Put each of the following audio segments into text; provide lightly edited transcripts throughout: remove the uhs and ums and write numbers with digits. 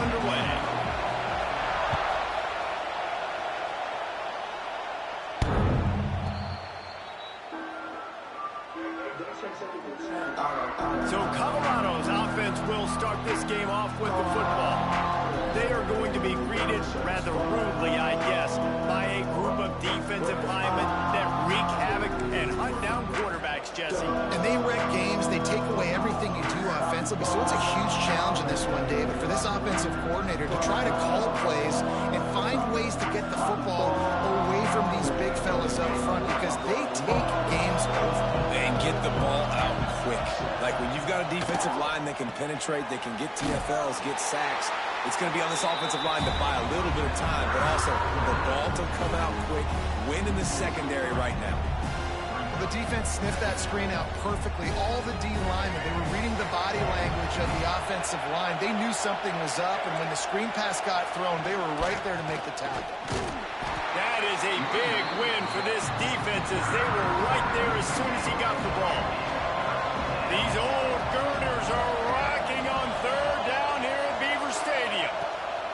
underway. So Colorado's offense will start this game off with the football. They are going to be greeted rather rudely, I guess, by a group of defensive linemen that wreak havoc and hunt down quarterbacks, Jesse. And they wreck games. They take away everything you do offensively. So it's a huge challenge in this one, David, for this offensive coordinator to try to call plays and find ways to get the football away from these big fellas up front because they take games over. And get the ball out quick. Like when you've got a defensive line that can penetrate, they can get TFLs, get sacks, it's going to be on this offensive line to buy a little bit of time, but also the ball to come out quick, win in the secondary right now. The defense sniffed that screen out perfectly. All the D linemen, they were reading the body language of the offensive line. They knew something was up, and when the screen pass got thrown, they were right there to make the tackle. That is a big win for this defense as they were right there as soon as he got the ball. These old girders are rocking on third down here at Beaver Stadium.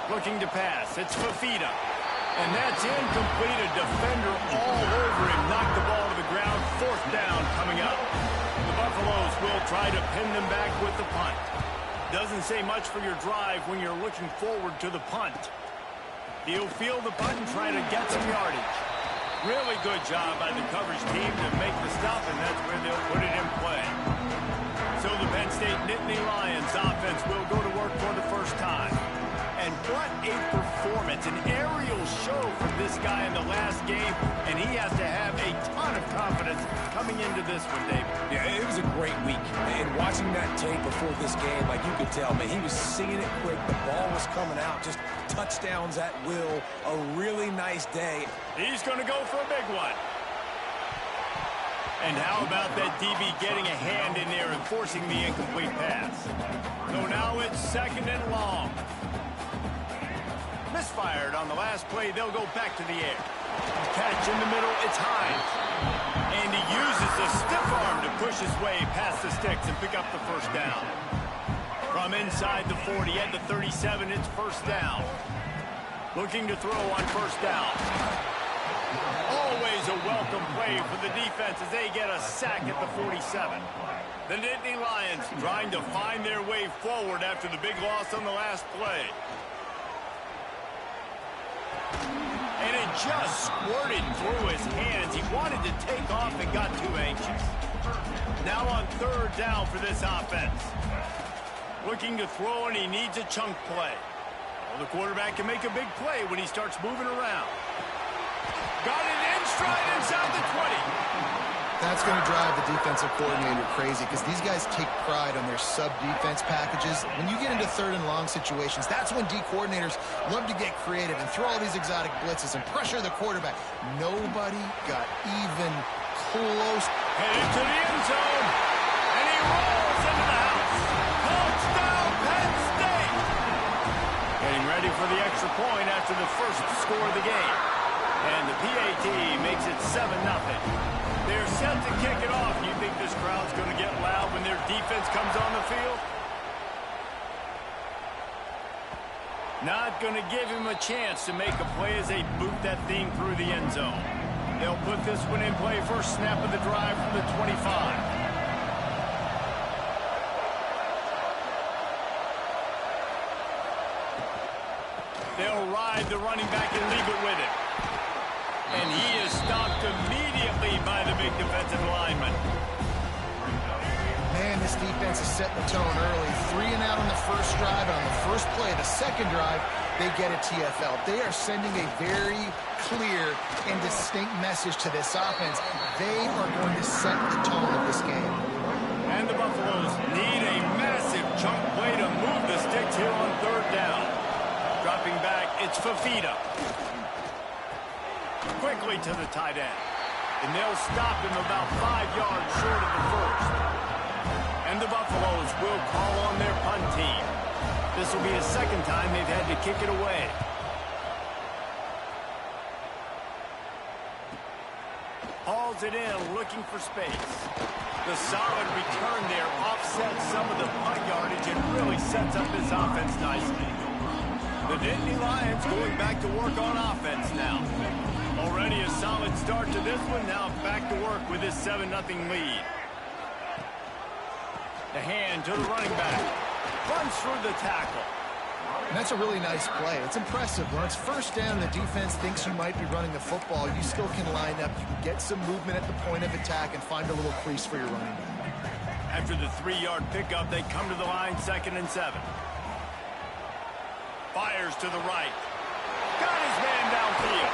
Looking to pass. It's Fafita. And that's incomplete. A defender all over him. Knocked the ball to the ground. Fourth down coming up. The Buffaloes will try to pin them back with the punt. Doesn't say much for your drive when you're looking forward to the punt. He'll field the punt and try to get some yardage. Really good job by the coverage team to make the stop, and that's where they'll put it in play. So the Penn State Nittany Lions offense will go to work for the first time. And what a performance, an aerial show from this guy in the last game, and he has to have a ton of confidence coming into this one, David. Yeah, it was a great week. And watching that tape before this game, like you could tell, man, he was seeing it quick. The ball was coming out, just touchdowns at will. A really nice day. He's going to go for a big one. And how about that DB getting a hand in there and forcing the incomplete pass? So now it's second and long. Misfired on the last play. They'll go back to the air. Catch in the middle. It's Hines. And he uses the stiff arm to push his way past the sticks and pick up the first down. From inside the 40 at the 37, it's first down. Looking to throw on first down. Always a welcome play for the defense as they get a sack at the 47. The Nittany Lions trying to find their way forward after the big loss on the last play. And it just squirted through his hands. He wanted to take off and got too anxious. Now on third down for this offense. Looking to throw, and he needs a chunk play. Well, the quarterback can make a big play when he starts moving around. Got it in stride inside the 20. That's going to drive the defensive coordinator crazy because these guys take pride on their sub-defense packages. When you get into third and long situations, that's when D coordinators love to get creative and throw all these exotic blitzes and pressure the quarterback. Nobody got even close. Headed to the end zone, and he rolls into the house. Touchdown, Penn State! Getting ready for the extra point after the first score of the game. And the PAT makes it 7-0. They're set to kick it off. You think this crowd's going to get loud when their defense comes on the field? Not going to give him a chance to make a play as they boot that thing through the end zone. They'll put this one in play first snap of the drive from the 25. They'll ride the running back and leave it with him. And he is stopped immediately by the big defensive lineman. Man, this defense is setting the tone early. 3 and out on the first drive, and on the first play, the second drive, they get a TFL. They are sending a very clear and distinct message to this offense. They are going to set the tone of this game. And the Buffaloes need a massive chunk play to move the sticks here on third down. Dropping back, it's Fafita. Quickly to the tight end. And they'll stop him about 5 yards short of the first. And the Buffaloes will call on their punt team. This will be the second time they've had to kick it away. Hauls it in, looking for space. The solid return there offsets some of the punt yardage and really sets up this offense nicely. The Nittany Lions going back to work on offense now. Already a solid start to this one. Now back to work with this 7-0 lead. The hand to the running back. Runs through the tackle. And that's a really nice play. It's impressive. When it's first down, the defense thinks you might be running the football. You still can line up. You can get some movement at the point of attack and find a little crease for your running back. After the 3-yard pickup, they come to the line, 2nd and 7. Fires to the right. Got his man downfield.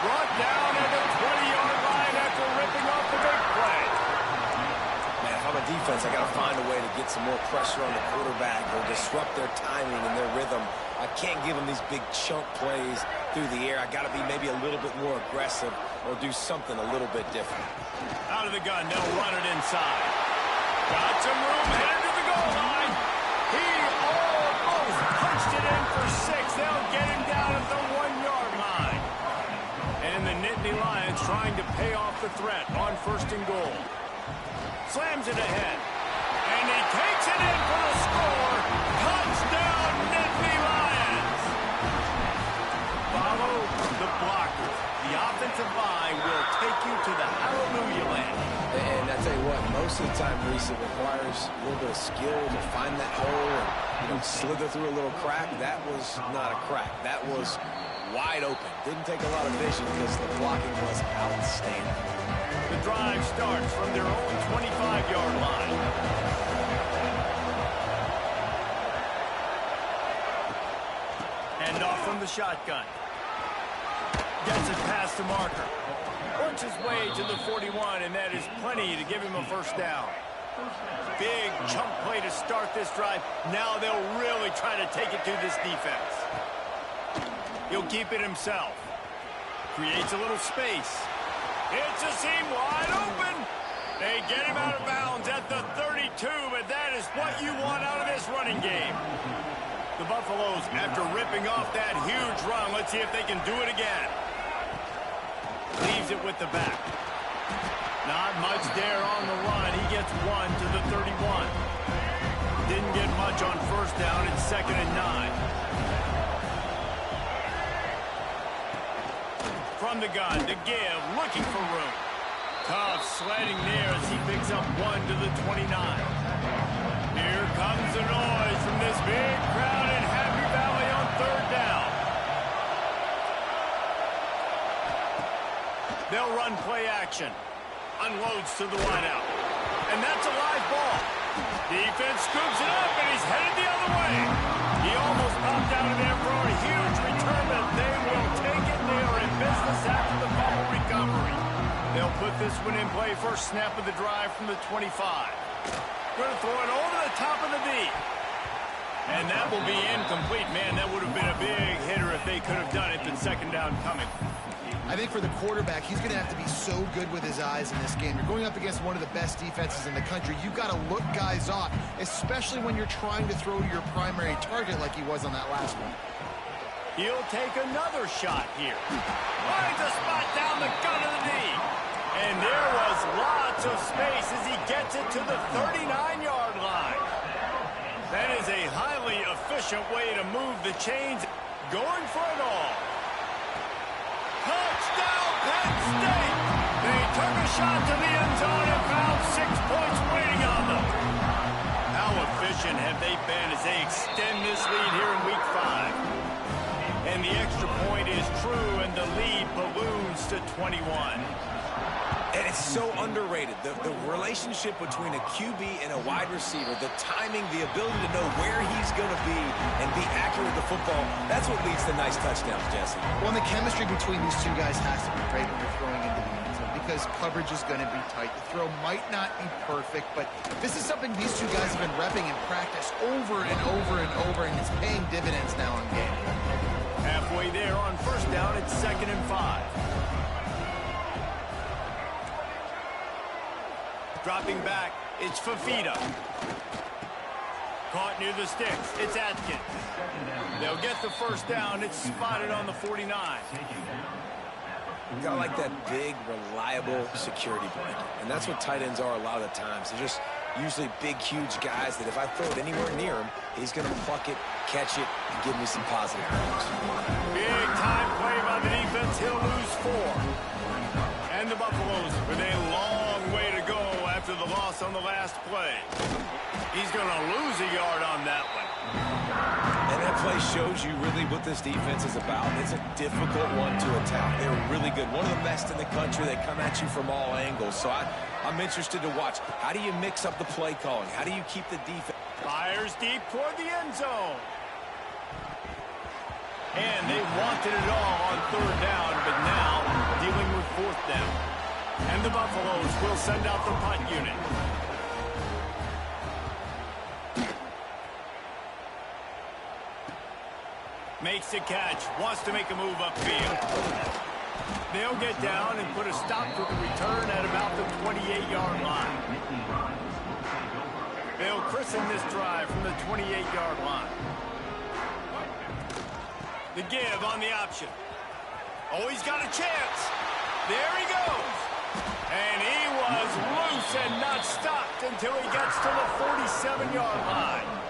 Brought down at the 20-yard line after ripping off the big play. Man, if I'm a defense, I got to find a way to get some more pressure on the quarterback or disrupt their timing and their rhythm. I can't give them these big chunk plays through the air. I got to be maybe a little bit more aggressive or do something a little bit different. Out of the gun, they'll run it inside. Got some room, headed to the goal line. He almost punched it in for 6. They'll get him down at the 1-yard line. And the Nittany Lions trying to pay off the threat on 1st and goal. Slams it ahead. And he takes it in for the score. Touchdown, Nittany Lions. Follow the blockers. The offensive line will take you to the hallelujah land. And I tell you what, most of the time, Reese, it requires a little bit of skill to find that hole and slither through a little crack. That was not a crack. That was wide open. Didn't take a lot of vision because the blocking was outstanding. The drive starts from their own 25-yard line. Hand off from the shotgun. Gets it past the marker. Works his way to the 41, and that is plenty to give him a 1st down. Big chunk play to start this drive. Now they'll really try to take it to this defense. He'll keep it himself. Creates a little space. It's a seam wide open. They get him out of bounds at the 32, but that is what you want out of this running game. The Buffaloes, after ripping off that huge run, let's see if they can do it again. Leaves it with the back. Not much there on the run. He gets 1 to the 31. Didn't get much on 1st down. It's 2nd and 9. From the gun, to give, looking for room. Tough sledding there as he picks up 1 to the 29. Here comes the noise from this big crowd in Happy Valley on 3rd down. They'll run play action. Unloads to the wideout. And that's a live ball. Defense scoops it up, and he's headed the other way. He almost popped out of there for a huge return, but they will take it. They are in business after the fumble recovery. They'll put this one in play. First snap of the drive from the 25. Going to throw it over the top of the D. And that will be incomplete. Man, that would have been a big hitter if they could have done it. But 2nd down coming. I think for the quarterback, he's going to have to be so good with his eyes in this game. You're going up against one of the best defenses in the country. You've got to look guys off, especially when you're trying to throw to your primary target like he was on that last one. He'll take another shot here. Finds a spot down the gun of the knee. And there was lots of space as he gets it to the 39-yard line. That is a highly efficient way to move the chains. Going for it all. Touchdown, Penn State! They took a shot to the end zone and found 6 points waiting on them. How efficient have they been as they extend this lead here in Week 5? And the extra point is true, and the lead balloons to 21. And it's so underrated. The relationship between a QB and a wide receiver, the timing, the ability to know where he's going to be and be accurate with the football, that's what leads to nice touchdowns, Jesse. Well, and the chemistry between these two guys has to be great when you're throwing into the end zone because coverage is going to be tight. The throw might not be perfect, but this is something these two guys have been repping in practice over and over and over, and it's paying dividends now in game. Halfway there on 1st down, it's 2nd and 5. Dropping back, it's Fafita. Caught near the sticks, it's Atkins. They'll get the 1st down, it's spotted on the 49. You gotta like that big, reliable security blanket. And that's what tight ends are a lot of the times. They're just Usually big, huge guys that if I throw it anywhere near him, he's going to pluck it, catch it, and give me some positive points. Big time play by the defense. He'll lose 4. And the Buffaloes with a long way to go after the loss on the last play. He's going to lose a yard on that one. And that play shows you really what this defense is about. It's a difficult one to attack. They're really good. One of the best in the country. They come at you from all angles. So I'm interested to watch. How do you mix up the play calling? How do you keep the defense? Fires deep toward the end zone. And they wanted it all on 3rd down, but now dealing with 4th down. And the Buffaloes will send out the punt unit. Makes the catch, wants to make a move upfield. They'll get down and put a stop to the return at about the 28-yard line. They'll christen this drive from the 28-yard line. The give on the option. Oh, he's got a chance. There he goes. And he was loose and not stopped until he gets to the 47-yard line.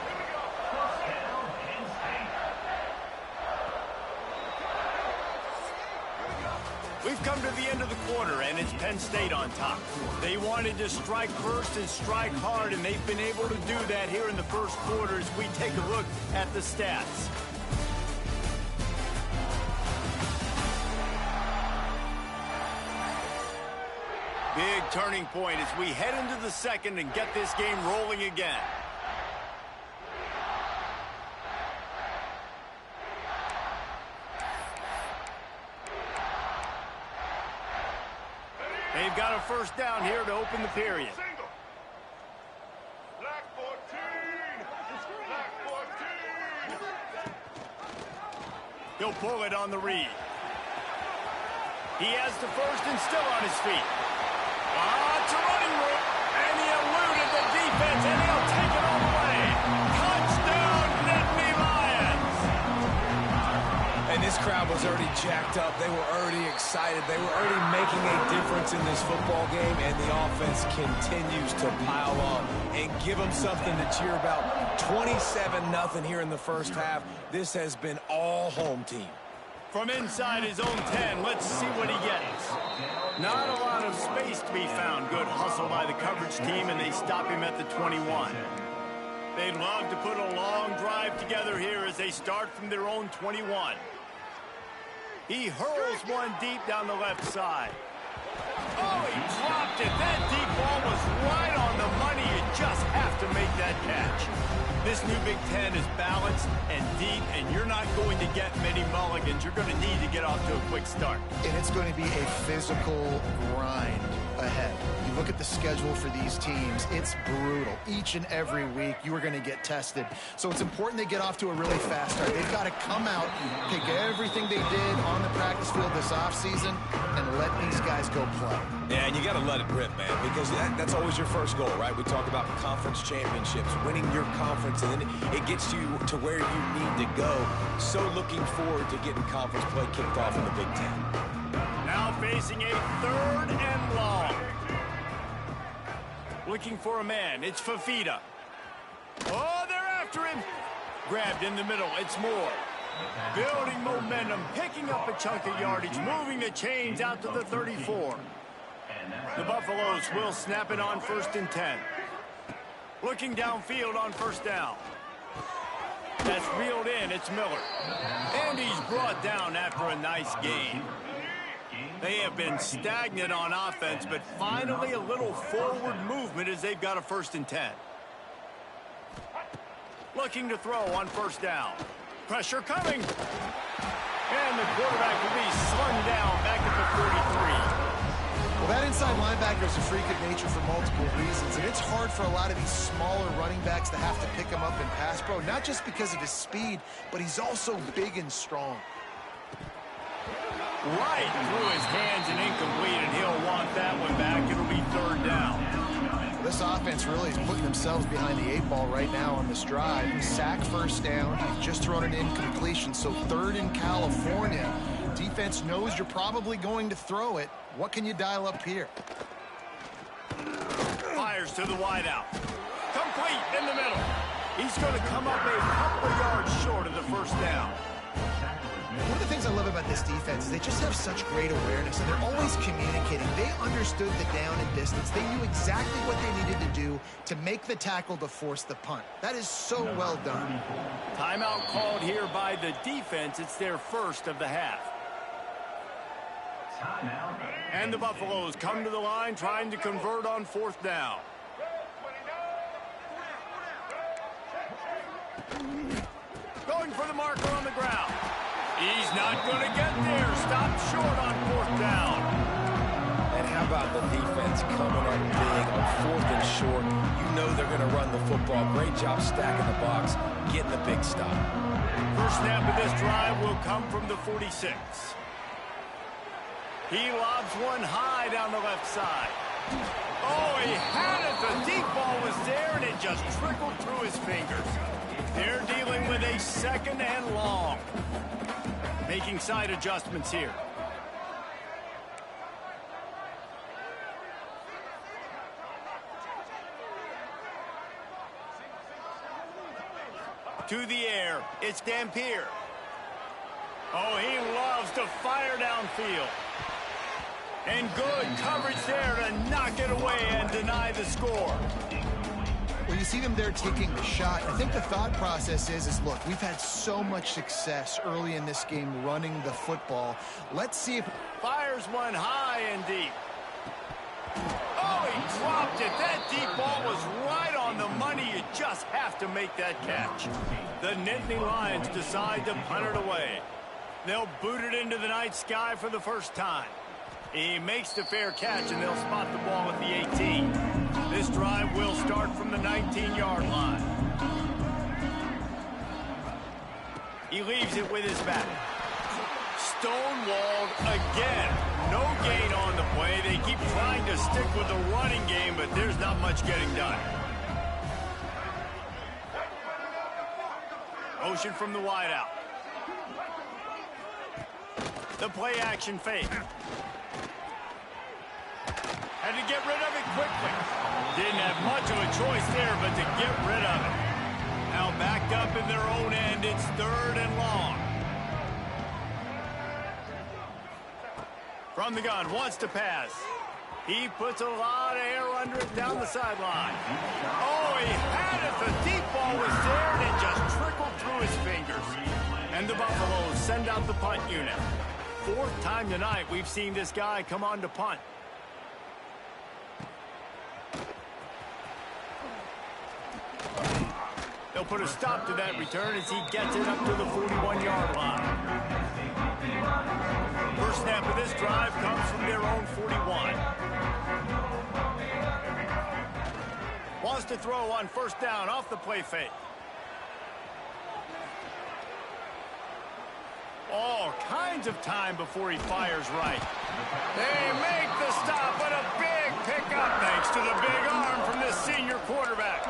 We've come to the end of the quarter, and it's Penn State on top. They wanted to strike first and strike hard, and they've been able to do that here in the first quarter as we take a look at the stats. Big turning point as we head into the second and get this game rolling again. They've got a first down here to open the period. Black 14! Black 14! He'll pull it on the read. He has the first and still on his feet. It's a running route, and he eluded the defense, and he'll take it all the way. Touchdown, Nittany Lions! And this crowd was already jacked up. They were already excited. They were already making a difference in this football game, and the offense continues to pile on and give them something to cheer about. 27-0 here in the first half. This has been all home team. From inside his own 10, let's see what he gets. Not a lot of space to be found. Good hustle by the coverage team, and they stop him at the 21. They'd love to put a long drive together here as they start from their own 21. He hurls one deep down the left side. Oh, he dropped it. That deep ball was right on the money. You just have to make that catch. This new Big Ten is balanced and deep, and you're not going to get many mulligans. You're going to need to get off to a quick start. And it's going to be a physical grind ahead. You look at the schedule for these teams, it's brutal. Each and every week, you are going to get tested. So it's important they get off to a really fast start. They've got to come out, take everything they did on the practice field this offseason, and let these guys go play. Yeah, and you got to let it rip, man, because that's always your first goal, right? We talk about conference championships, winning your conference, and then it gets you to where you need to go. So looking forward to getting conference play kicked off in the Big Ten. Now facing a 3rd and long. Looking for a man. It's Fafita. Oh, they're after him. Grabbed in the middle. It's Moore. Building momentum, picking up a chunk of yardage, moving the chains out to the 34. The Buffaloes will snap it on 1st and 10. Looking downfield on 1st down. That's reeled in. It's Miller. And he's brought down after a nice gain. They have been stagnant on offense, but finally a little forward movement as they've got a 1st and 10. Looking to throw on 1st down. Pressure coming. And the quarterback will be slung down back at the 43. Well, that inside linebacker is a freak of nature for multiple reasons, and it's hard for a lot of these smaller running backs to have to pick him up in pass pro, not just because of his speed, but he's also big and strong. Right through his hands and incomplete, and he'll want that one back. It'll be 3rd down. This offense really is putting themselves behind the 8 ball right now on this drive. Sack 1st down. He's just thrown an incompletion, so 3rd in California. Defense knows you're probably going to throw it. What can you dial up here? Fires to the wideout. complete in the middle. He's going to come up a couple of yards short of the first down. One of the things I love about this defense is they just have such great awareness, and they're always communicating. They understood the down and distance. They knew exactly what they needed to do to make the tackle to force the punt. That is so well done. Timeout called here by the defense. It's their first of the half. And the Buffaloes come to the line trying to convert on fourth down. Going for the marker on the ground. He's not going to get there. Stopped short on fourth down. And how about the defense coming up big on fourth and short? You know they're going to run the football. Great job stacking the box, getting the big stop. First snap of this drive will come from the 46. He lobs one high down the left side. Oh, he had it. The deep ball was there, and it just trickled through his fingers. They're dealing with a second and long. Making side adjustments here. To the air, it's Dampier. Oh, he loves to fire downfield. And good coverage there to knock it away and deny the score. Well, you see them there taking the shot. I think the thought process is look, we've had so much success early in this game running the football. Let's see if... Fires one high and deep. Oh, he dropped it. That deep ball was right on the money. You just have to make that catch. The Nittany Lions decide to punt it away. They'll boot it into the night sky for the first time. He makes the fair catch, and they'll spot the ball at the 18. This drive will start from the 19-yard line. He leaves it with his back. Stonewalled again. No gain on the play. They keep trying to stick with the running game, but there's not much getting done. Motion from the wideout. The play action fake. Had to get rid of it quickly. Didn't have much of a choice there, but to get rid of it. Now backed up in their own end, it's third and long. From the gun, wants to pass. He puts a lot of air under it down the sideline. Oh, he had it. The deep ball was there, and it just trickled through his fingers. And the Buffaloes send out the punt unit. Fourth time tonight we've seen this guy come on to punt. They'll put a stop to that return as he gets it up to the 41-yard line. First snap of this drive comes from their own 41. Wants to throw on first down off the play fake. All kinds of time before he fires right. They make the stop, but a big pickup thanks to the big arm from this senior quarterback.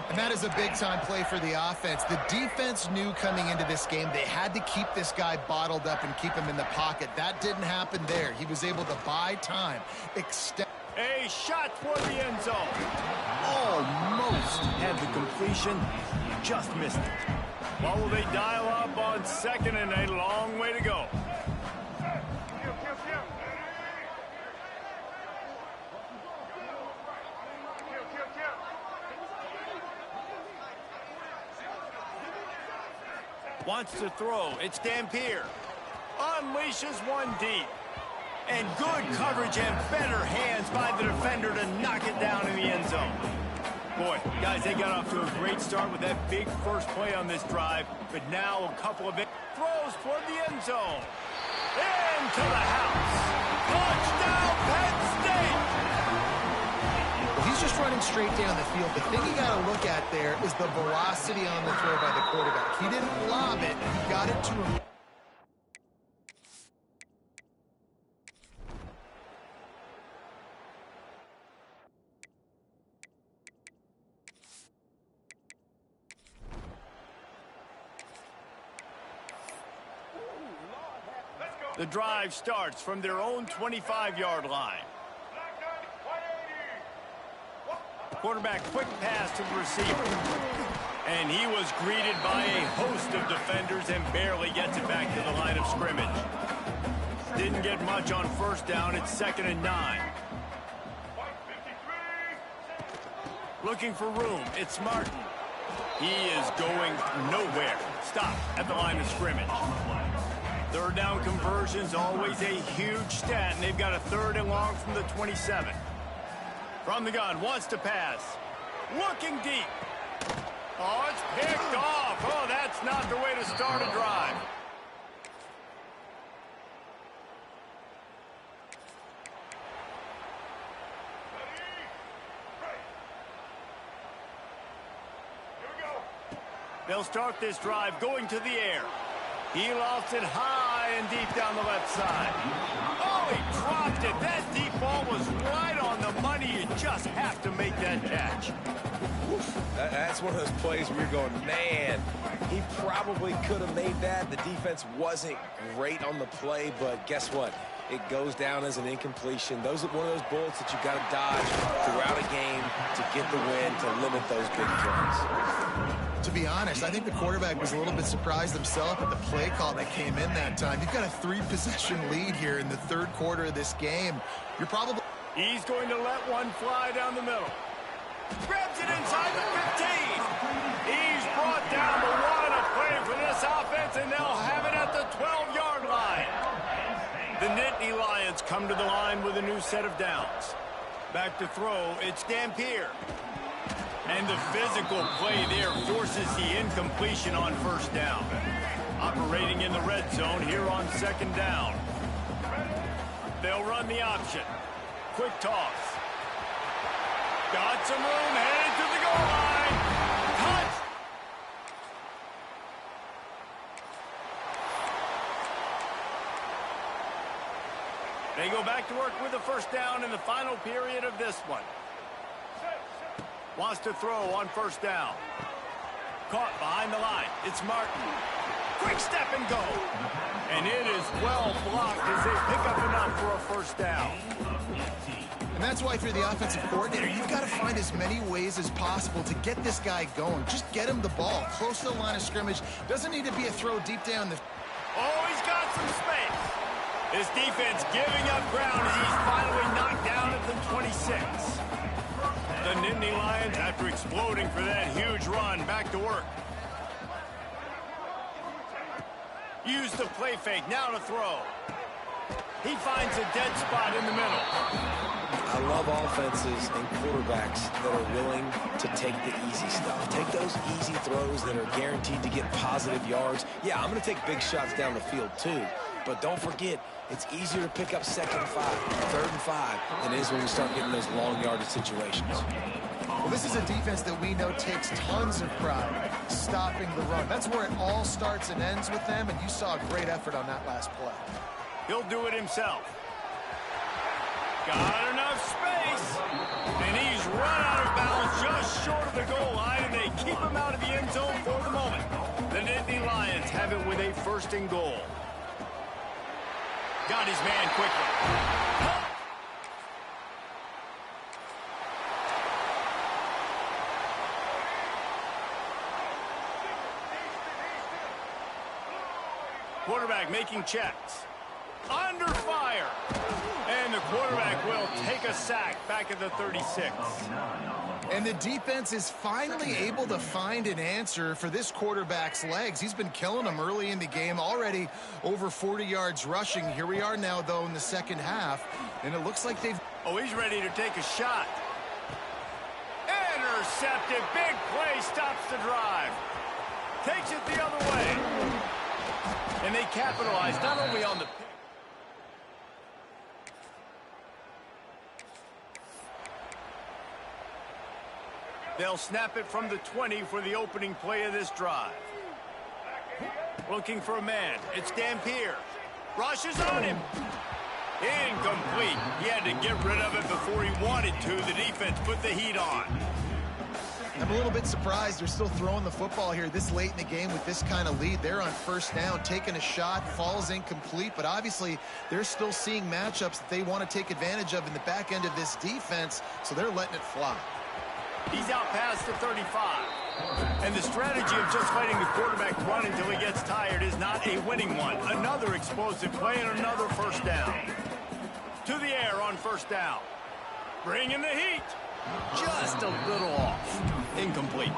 And that is a big-time play for the offense. The defense knew coming into this game they had to keep this guy bottled up and keep him in the pocket. That didn't happen there. He was able to buy time. A shot toward the end zone. Almost had the completion. Just missed it. Well, will they dial up on second and a long way to go? Wants to throw. It's Dampier. Unleashes one deep. And good coverage and better hands by the defender to knock it down in the end zone. Boy, guys, they got off to a great start with that big first play on this drive. But now a couple of big throws toward the end zone. Into the house. Touchdown, Penn State! He's just running straight down the field. The thing you got to look at there is the velocity on the throw by the quarterback. He didn't lob it. He got it to him. The drive starts from their own 25-yard line. Quarterback quick pass to the receiver. And he was greeted by a host of defenders and barely gets it back to the line of scrimmage. Didn't get much on first down. It's 2nd and 9. Looking for room. It's Martin. He is going nowhere. Stop at the line of scrimmage. 3rd down conversion's always a huge stat, and they've got a 3rd and long from the 27. From the gun, wants to pass. Looking deep. Oh, it's picked off. Oh, that's not the way to start a drive. They'll start this drive going to the air. He lofts it high and deep down the left side. Oh, he dropped it. That deep ball was right on the money. You just have to make that catch. That's one of those plays where you're going, man, he probably could have made that. The defense wasn't great on the play, but guess what? It goes down as an incompletion. Those are one of those bullets that you've got to dodge throughout a game to get the win, to limit those big throws. To be honest, I think the quarterback was a little bit surprised himself at the play call that came in that time. You've got a 3-possession lead here in the 3rd quarter of this game. You're probably... He's going to let one fly down the middle. Grabs it inside the 15. He's brought down, but what a play for this offense, and they'll have it at the 12-yard line. The Nittany Lions come to the line with a new set of downs. Back to throw, it's Dampier. And the physical play there forces the incompletion on 1st down. Operating in the red zone here on 2nd down. They'll run the option. Quick toss. Got some room, headed to the goal line. Touch! They go back to work with the 1st down in the final period of this one. Wants to throw on 1st down. Caught behind the line. It's Martin. Quick step and go. And it is well blocked as they pick up enough for a 1st down. And that's why if you're the offensive coordinator, you've got to find as many ways as possible to get this guy going. Just get him the ball close to the line of scrimmage. Doesn't need to be a throw deep down the... Oh, he's got some space. This defense giving up ground as he's finally knocked down at the 26. The Nittany Lions, after exploding for that huge run, back to work. Use the play fake, now to throw. He finds a dead spot in the middle. I love offenses and quarterbacks that are willing to take the easy stuff. Take those easy throws that are guaranteed to get positive yards. Yeah, I'm going to take big shots down the field too. But don't forget, it's easier to pick up 2nd and 5, 3rd and 5 than it is when we start getting those long yardage situations. Well, this is a defense that we know takes tons of pride stopping the run. That's where it all starts and ends with them, and you saw a great effort on that last play. He'll do it himself. Got enough space. And he's run out of bounds just short of the goal line, and they keep him out of the end zone for the moment. The Nittany Lions have it with a 1st and goal. Got his man quickly. Quarterback making checks. Under fire. And the quarterback will take a sack back at the 36. And the defense is finally able to find an answer for this quarterback's legs. He's been killing them early in the game, already over 40 yards rushing. Here we are now, though, in the 2nd half, and it looks like they've... Oh, he's ready to take a shot. Intercepted. Big play stops the drive. Takes it the other way. And they capitalize not only on the... They'll snap it from the 20 for the opening play of this drive. Looking for a man. It's Dampier. Rushes on him. Incomplete. He had to get rid of it before he wanted to. The defense put the heat on. I'm a little bit surprised they're still throwing the football here this late in the game with this kind of lead. They're on 1st down, taking a shot, falls incomplete, but obviously they're still seeing matchups that they want to take advantage of in the back end of this defense, so they're letting it fly. He's out past the 35. And the strategy of just letting the quarterback run until he gets tired is not a winning one. Another explosive play and another first down. To the air on first down. Bringing the heat. Just a little off. Incomplete.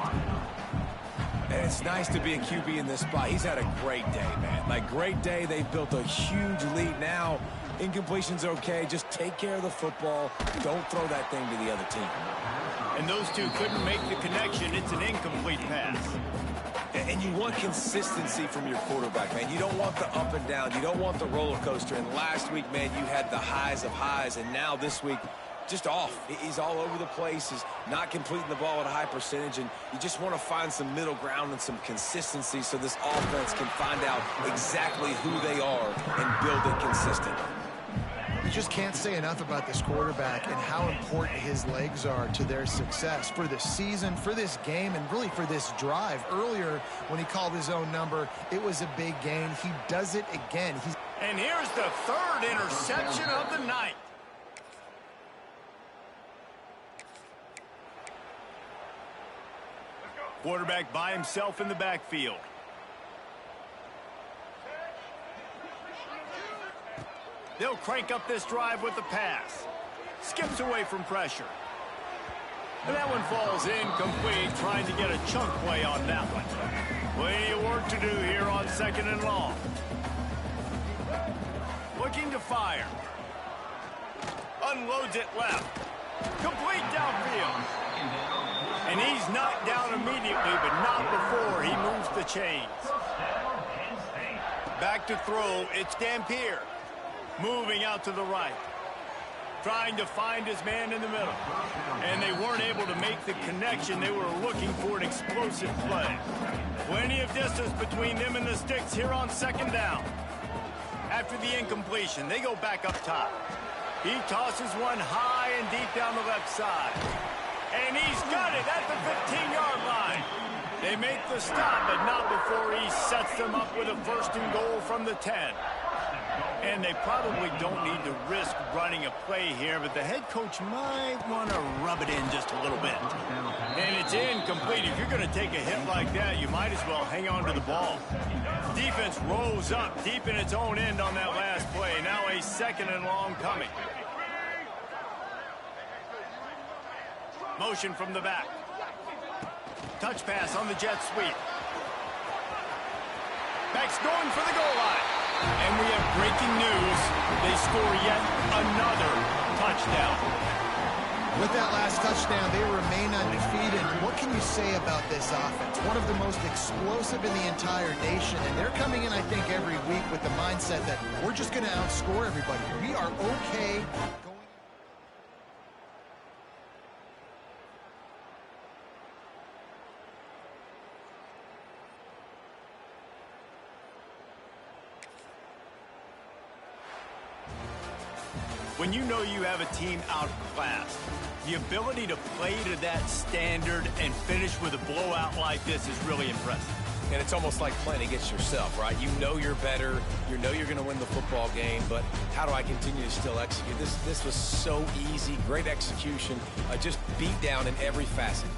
And it's nice to be a QB in this spot. He's had a great day, man. Like, great day. They've built a huge lead now. Incompletion's okay. Just take care of the football. Don't throw that thing to the other team. And those two couldn't make the connection. It's an incomplete pass. And you want consistency from your quarterback, man. You don't want the up and down. You don't want the roller coaster. And last week, man, you had the highs of highs. And now this week, just off. He's all over the place. He's not completing the ball at a high percentage. And you just want to find some middle ground and some consistency so this offense can find out exactly who they are and build it consistent. You just can't say enough about this quarterback and how important his legs are to their success for the season, for this game, and really for this drive. Earlier, when he called his own number, it was a big gain. He does it again. And here's the third interception of the night. Quarterback by himself in the backfield. They'll crank up this drive with the pass. Skips away from pressure. And that one falls incomplete, trying to get a chunk play on that one. Plenty of work to do here on second and long. Looking to fire. Unloads it left. Complete downfield. And he's knocked down immediately, but not before he moves the chains. Back to throw, it's Dampier. Moving out to the right. Trying to find his man in the middle. And they weren't able to make the connection. They were looking for an explosive play. Plenty of distance between them and the sticks here on second down. After the incompletion, they go back up top. He tosses one high and deep down the left side. And he's got it at the 15-yard line. They make the stop, but not before he sets them up with a first and goal from the 10. And they probably don't need to risk running a play here, but the head coach might want to rub it in just a little bit. And it's incomplete. If you're going to take a hit like that, you might as well hang on to the ball. Defense rolls up deep in its own end on that last play. Now a second and long coming. Motion from the back. Touch pass on the jet sweep. Back's going for the goal line. And we have breaking news. They score yet another touchdown. With that last touchdown, they remain undefeated. What can you say about this offense? One of the most explosive in the entire nation. And they're coming in, I think, every week with the mindset that we're just going to outscore everybody. We are okay going. When you know you have a team outclassed, the ability to play to that standard and finish with a blowout like this is really impressive. And it's almost like playing against yourself, right? You know you're better. You know you're going to win the football game, but how do I continue to still execute? This was so easy. Great execution. Just beat down in every facet.